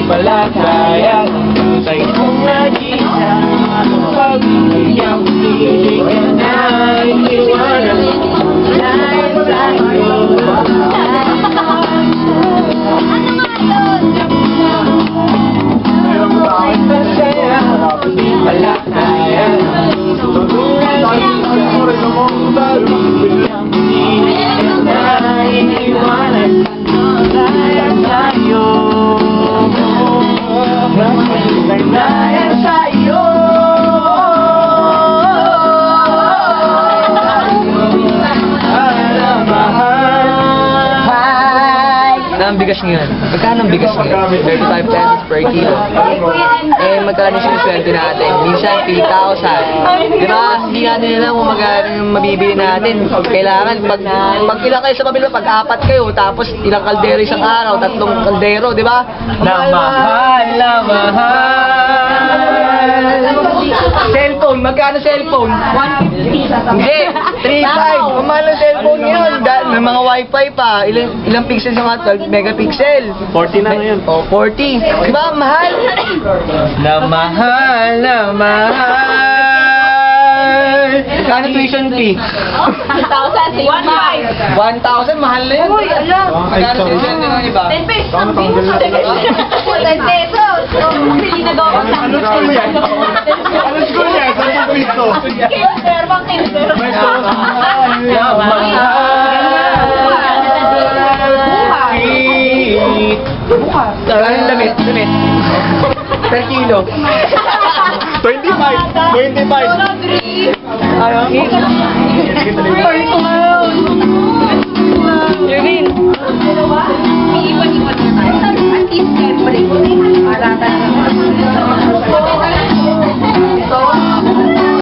pala kaya tayo kong nag-isa. Pagbigyan piling ka na iwanan dahil sa'yo. Masaya, di pala kaya tutulad isa. Pagbigyan piling ka na iwanan dahil sa'yo. Dahil sa'yo. Ang bigas ngayon. Magkano ang bigas ngayon? 35 pesos per kilo. Eh, magkano yung sweldo natin? Minsan, 3,000. Di ba? Hindi natin alam kung magkano yung mabibili natin. Kailangan, pag ilang kayo sa pamilya, pag-apat kayo, tapos ilang kaldero isang araw, 3 kaldero, di ba? Na mahal. Cellphone, magkano cellphone? 150. Hindi, 3.5. Mahal ang cellphone yun. May mga wifi pa. Ilang pixels yung 12 megapixel. 40 na ngayon. O, 40. Diba, mahal? Na mahal. Kano tuition fee? 1,000. 1,000, mahal na yun. Uy, alam. Magkano tuition fee ng iba? 10 pesos. 10 pesos. Bili na daw ako sa Anong school yan? Anong school yan? Saan piso? Kinder, bang kinder? Anong damit? Per kilo. 25. Ano?